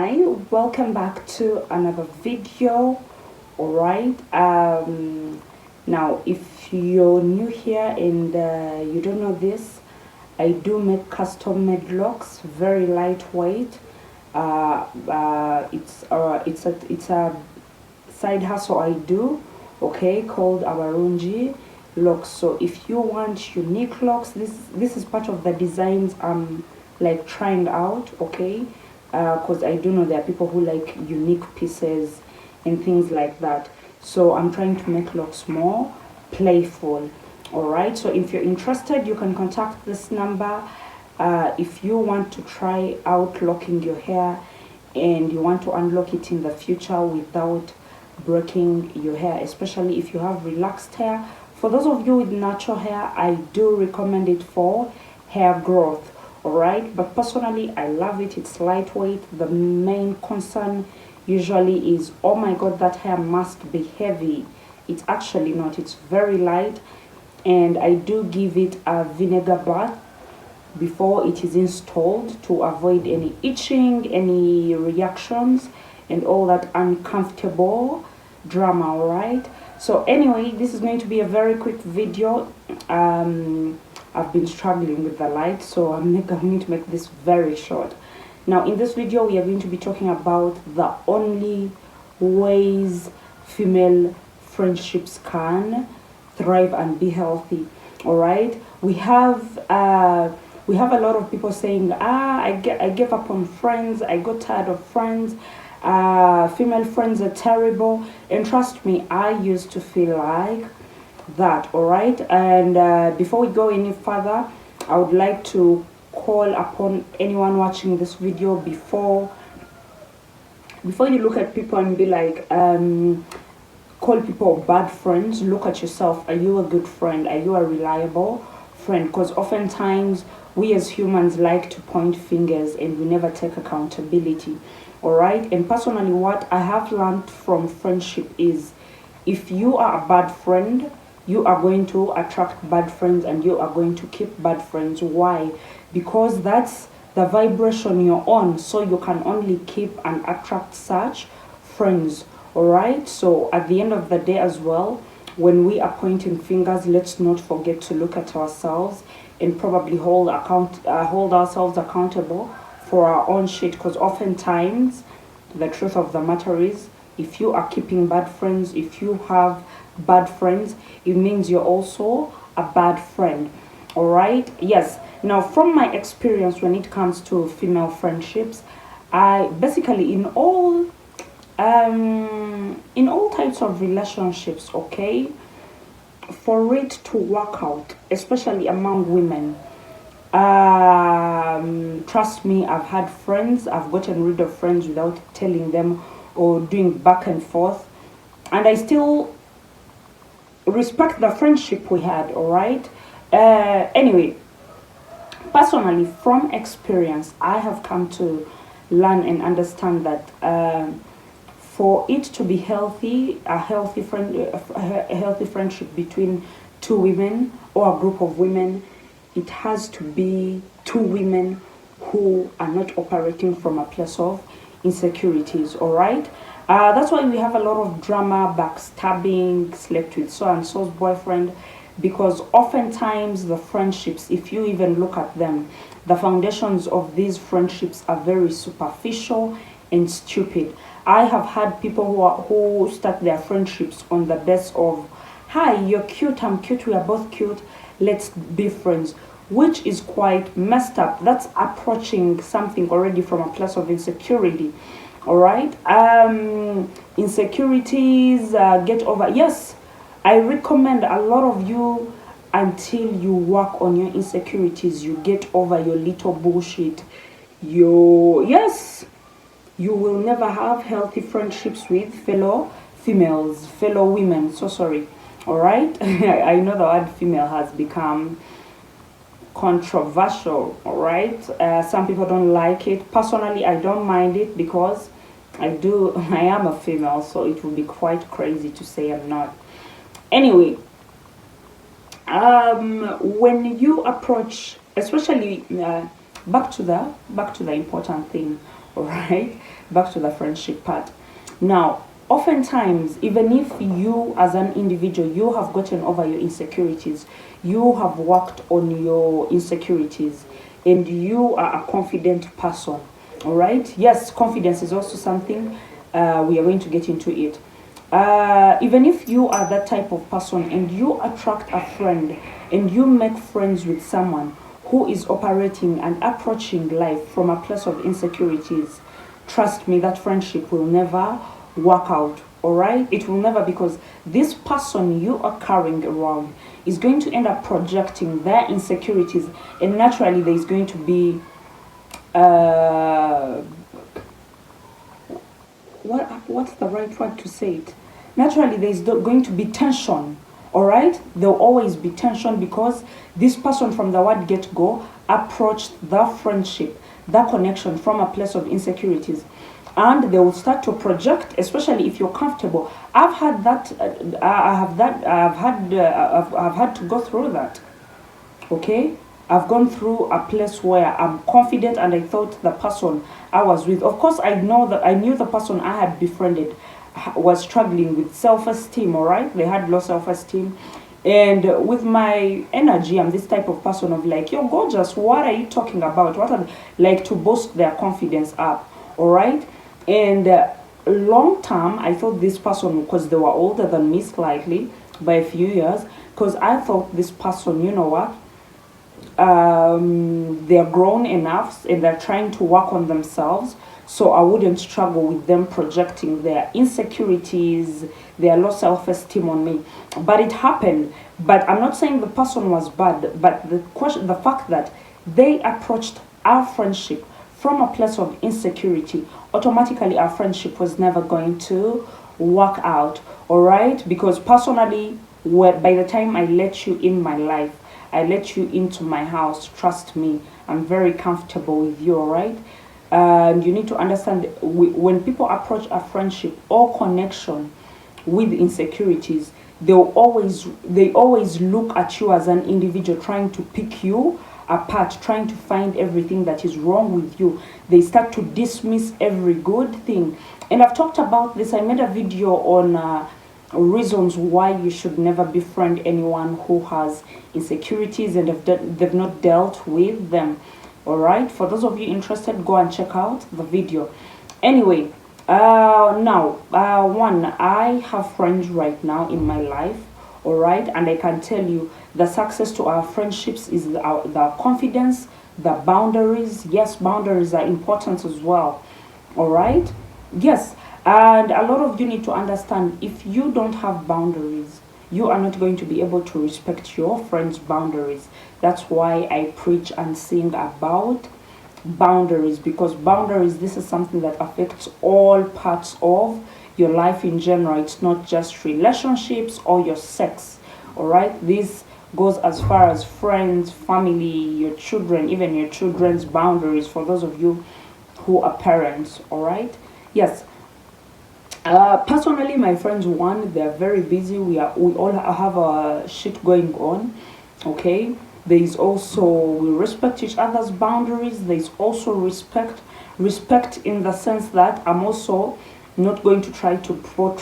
Hi, welcome back to another video. All right. Now, if you're new here and you don't know this, I do make custom made locks, very lightweight. It's a side hustle I do, okay, called Abarunji locks. So if you want unique locks, this is part of the designs I'm like trying out, okay, because I do know there are people who like unique pieces and things like that. So I'm trying to make locks more playful. All right, so if you're interested, you can contact this number. If you want to try out locking your hair and you want to unlock it in the future without breaking your hair, especially if you have relaxed hair. For those of you with natural hair, I do recommend it for hair growth. All right, but personally I love it. It's lightweight. The main concern usually is, oh my god, that hair must be heavy. It's actually not. It's very light, and I do give it a vinegar bath before it is installed to avoid any itching, any reactions, and all that uncomfortable drama. All right, so anyway, this is going to be a very quick video. I've been struggling with the light, so I'm going to make this very short. Now in this video we are going to be talking about the only ways female friendships can thrive and be healthy. All right, we have a lot of people saying, I gave up on friends, I got tired of friends, female friends are terrible. And trust me, I used to feel like that. All right, and before we go any further, I would like to call upon anyone watching this video, before you look at people and be like, call people bad friends, look at yourself. Are you a good friend? Are you a reliable friend? Because oftentimes we as humans like to point fingers and we never take accountability. All right, and personally what I have learned from friendship is, if you are a bad friend, you are going to attract bad friends and you are going to keep bad friends. Why? Because that's the vibration you're on, so you can only keep and attract such friends. All right, so at the end of the day as well, when we are pointing fingers, let's not forget to look at ourselves and probably hold ourselves accountable for our own shit. Because oftentimes the truth of the matter is, if you are keeping bad friends, if you have bad friends, it means you're also a bad friend. All right, yes. Now from my experience when it comes to female friendships, I basically in all types of relationships, okay, for it to work out, especially among women, trust me, I've had friends, I've gotten rid of friends without telling them or doing back and forth, and I still respect the friendship we had. All right, anyway, personally from experience, I have come to learn and understand that for it to be healthy, a healthy friendship between two women or a group of women, it has to be two women who are not operating from a place of insecurities. All right, that's why we have a lot of drama, backstabbing, slept with so and so's boyfriend, because oftentimes the friendships, if you even look at them, the foundations of these friendships are very superficial and stupid. I have had people who start their friendships on the base of, hi, you're cute, I'm cute, we are both cute, let's be friends, which is quite messed up. That's approaching something already from a place of insecurity. All right, insecurities, get over. Yes, I recommend a lot of you, until you work on your insecurities, you get over your little bullshit, yes, you will never have healthy friendships with fellow females, fellow women. So sorry. All right, I know the word female has become controversial. All right, some people don't like it. Personally, I don't mind it, because I am a female, so it would be quite crazy to say I'm not. Anyway, when you approach, especially back to the important thing. All right, back to the friendship part. Now, oftentimes, even if you as an individual, you have gotten over your insecurities, you have worked on your insecurities, and you are a confident person. All right, yes, confidence is also something we are going to get into it. Even if you are that type of person and you attract a friend and you make friends with someone who is operating and approaching life from a place of insecurities, trust me, that friendship will never work out. All right, it will never, because this person you are carrying around is going to end up projecting their insecurities, and naturally there is going to be uh, what's the right word to say it? Naturally, there is going to be tension. All right, there'll always be tension because this person from the word get go approached the friendship, the connection from a place of insecurities, and they will start to project, especially if you're comfortable. I've had that. I've had to go through that. Okay, I've gone through a place where I'm confident and I thought the person I was with, of course I know that I knew the person I had befriended was struggling with self-esteem. All right, they had low self-esteem, and with my energy, I'm this type of person of like, you're gorgeous, what are you talking about, what are, like, to boost their confidence up. All right, and long term I thought this person, because they were older than me slightly by a few years, because I thought this person, you know what, they're grown enough and they're trying to work on themselves, so I wouldn't struggle with them projecting their insecurities, their low self-esteem on me. But it happened. But I'm not saying the person was bad, but the fact that they approached our friendship from a place of insecurity, automatically our friendship was never going to work out. All right, because personally, by the time I let you in my life, I let you into my house, trust me, I'm very comfortable with you. All right, and you need to understand, when people approach a friendship or connection with insecurities, they always look at you as an individual, trying to pick you apart, trying to find everything that is wrong with you. They start to dismiss every good thing. And I've talked about this. I made a video on reasons why you should never befriend anyone who has insecurities and they've not dealt with them. All right, for those of you interested, go and check out the video. Anyway, one, I have friends right now in my life. All right, and I can tell you the success to our friendships is the confidence, the boundaries. Yes, boundaries are important as well. All right, yes, and a lot of you need to understand, if you don't have boundaries, you are not going to be able to respect your friends' boundaries. That's why I preach and sing about boundaries, because boundaries, this is something that affects all parts of your life in general. It's not just relationships or your sex. All right, this goes as far as friends, family, your children, even your children's boundaries, for those of you who are parents. All right, yes, personally, my friends, one, they're very busy. We all have a shit going on. Okay, there is also, we respect each other's boundaries. There is also respect in the sense that I'm also not going to try to put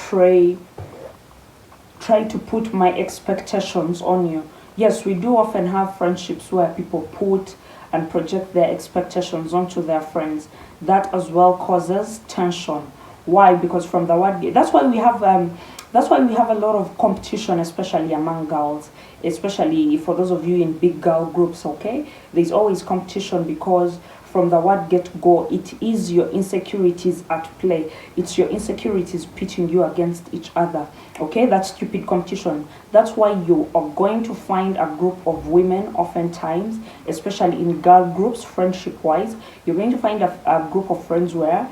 my expectations on you. Yes, we do often have friendships where people put and project their expectations onto their friends. That as well causes tension. Why? Because from the word, that's why we have a lot of competition, especially among girls, especially for those of you in big girl groups. Okay, there's always competition, because from the word get go, it is your insecurities at play. It's your insecurities pitching you against each other. Okay, that's stupid competition. That's why you are going to find a group of women, oftentimes, especially in girl groups, friendship wise, you're going to find a group of friends where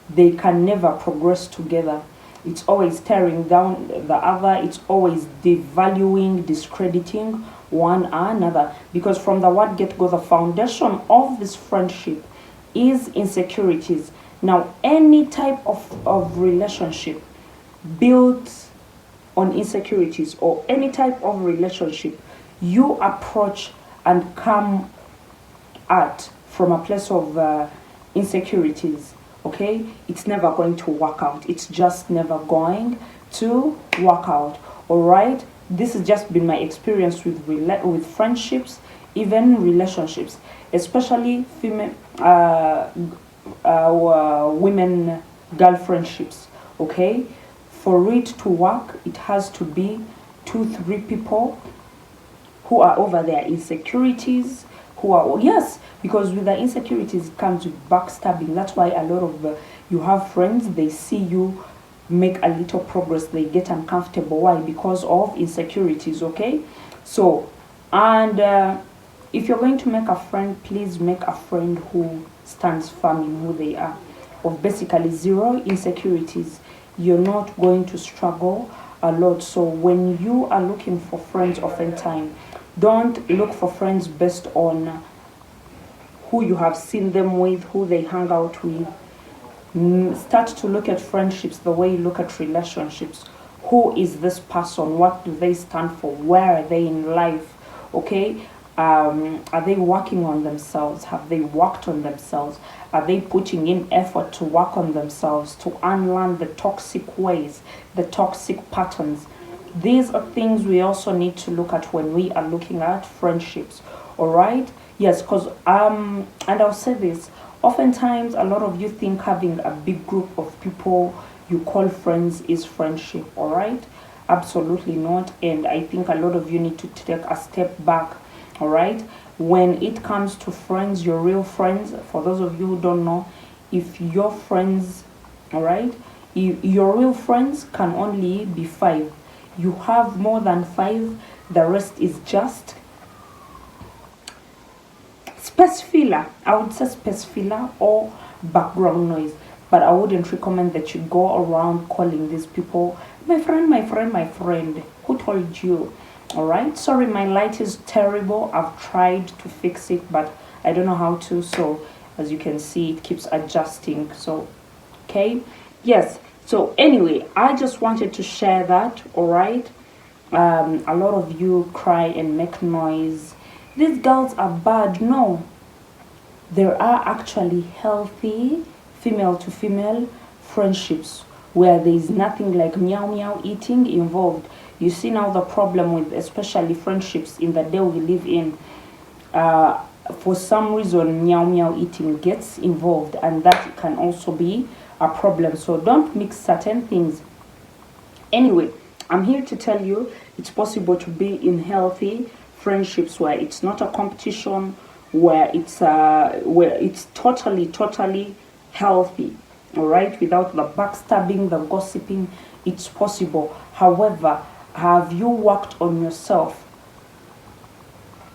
they can never progress together. It's always tearing down the other. It's always devaluing, discrediting one another. Because from the word get go, the foundation of this friendship is insecurities. Now, any type of relationship built on insecurities, or any type of relationship you approach and come at from a place of insecurities, okay, it's never going to work out. It's just never going to work out. All right, this has just been my experience with friendships, even relationships, especially female women girl friendships. Okay, for it to work, it has to be 2 3 people who are over their insecurities, who are, yes, because with the insecurities it comes with backstabbing. That's why a lot of you have friends, they see you make a little progress, they get uncomfortable. Why? Because of insecurities. Okay, so, and if you're going to make a friend, please make a friend who stands firm in who they are, of basically zero insecurities. You're not going to struggle a lot. So when you are looking for friends, oftentimes don't look for friends based on who you have seen them with, who they hang out with. Start to look at friendships the way you look at relationships. Who is this person? What do they stand for? Where are they in life? Okay, are they working on themselves? Have they worked on themselves? Are they putting in effort to work on themselves, to unlearn the toxic ways, the toxic patterns? These are things we also need to look at when we are looking at friendships. All right, yes, because and I'll say this, oftentimes a lot of you think having a big group of people you call friends is friendship. All right, absolutely not. And I think a lot of you need to take a step back. All right, when it comes to friends, your real friends, for those of you who don't know, if your friends, all right, your real friends can only be 5. You have more than 5, the rest is just space filler. I would say space filler or background noise, but I wouldn't recommend that you go around calling these people my friend, my friend, my friend. Who told you? All right, sorry, my light is terrible. I've tried to fix it, but I don't know how to. So as you can see, it keeps adjusting. So okay, yes, so anyway, I just wanted to share that. All right, a lot of you cry and make noise, these girls are bad. No, there are actually healthy female to female friendships where there is nothing like meow meow eating involved. You see now the problem with especially friendships in the day we live in, for some reason meow meow eating gets involved, and that can also be a problem. So don't mix certain things. Anyway, I'm here to tell you it's possible to be in healthy friendships where it's not a competition, where it's totally healthy. All right, without the backstabbing, the gossiping. It's possible. However, have you worked on yourself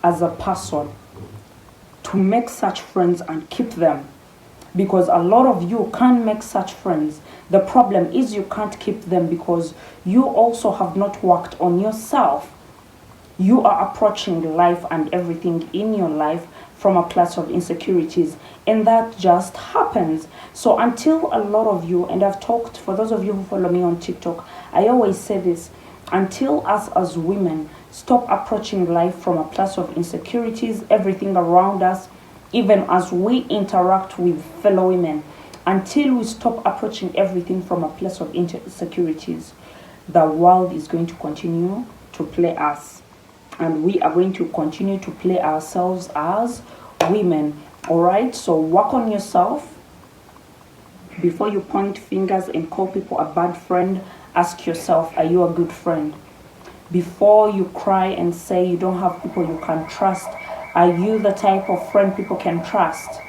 as a person to make such friends and keep them? Because a lot of you can't make such friends. The problem is you can't keep them because you also have not worked on yourself. You are approaching life and everything in your life from a place of insecurities, and that just happens. So until a lot of you, and I've talked, for those of you who follow me on TikTok, I always say this, until us as women stop approaching life from a place of insecurities, everything around us, even as we interact with fellow women, until we stop approaching everything from a place of insecurities, the world is going to continue to play us, and we are going to continue to play ourselves as women. All right, so work on yourself. Before you point fingers and call people a bad friend, ask yourself, are you a good friend? Before you cry and say you don't have people you can trust, are you the type of friend people can trust?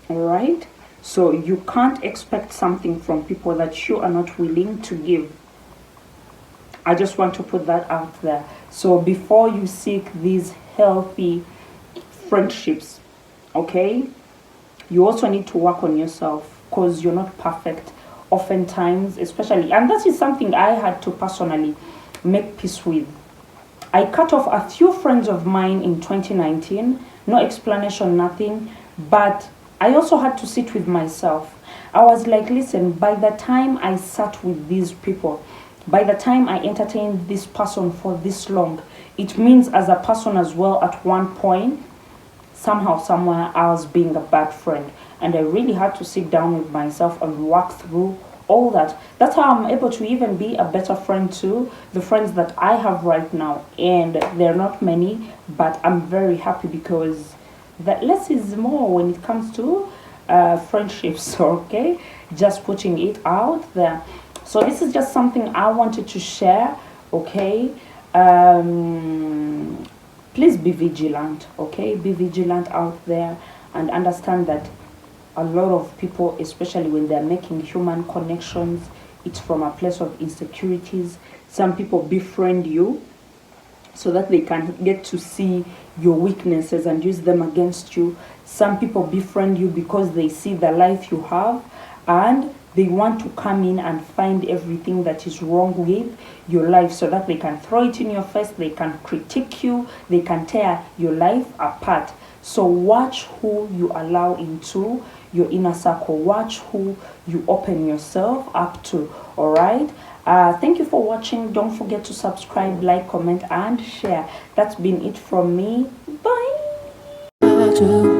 All right, so you can't expect something from people that you are not willing to give. I just want to put that out there. So before you seek these healthy friendships, okay, you also need to work on yourself, because you're not perfect oftentimes, especially, and that is something I had to personally make peace with. I cut off a few friends of mine in 2019, no explanation, nothing, but I also had to sit with myself. I was like, listen, by the time I sat with these people, by the time I entertained this person for this long, it means as a person as well, at one point, somehow, somewhere, I was being a bad friend. And I really had to sit down with myself and work through all that. That's how I'm able to even be a better friend to the friends that I have right now. And they're not many, but I'm very happy because that less is more when it comes to friendships, okay? Just putting it out there. So this is just something I wanted to share, okay? Please be vigilant, okay? Be vigilant out there and understand that a lot of people, especially when they're making human connections, it's from a place of insecurities. Some people befriend you so that they can get to see your weaknesses and use them against you. Some people befriend you because they see the life you have and they want to come in and find everything that is wrong with your life so that they can throw it in your face, they can critique you, they can tear your life apart. So watch who you allow into your inner circle. Watch who you open yourself up to. All right. Thank you for watching. Don't forget to subscribe, like, comment, and share. That's been it from me. Bye.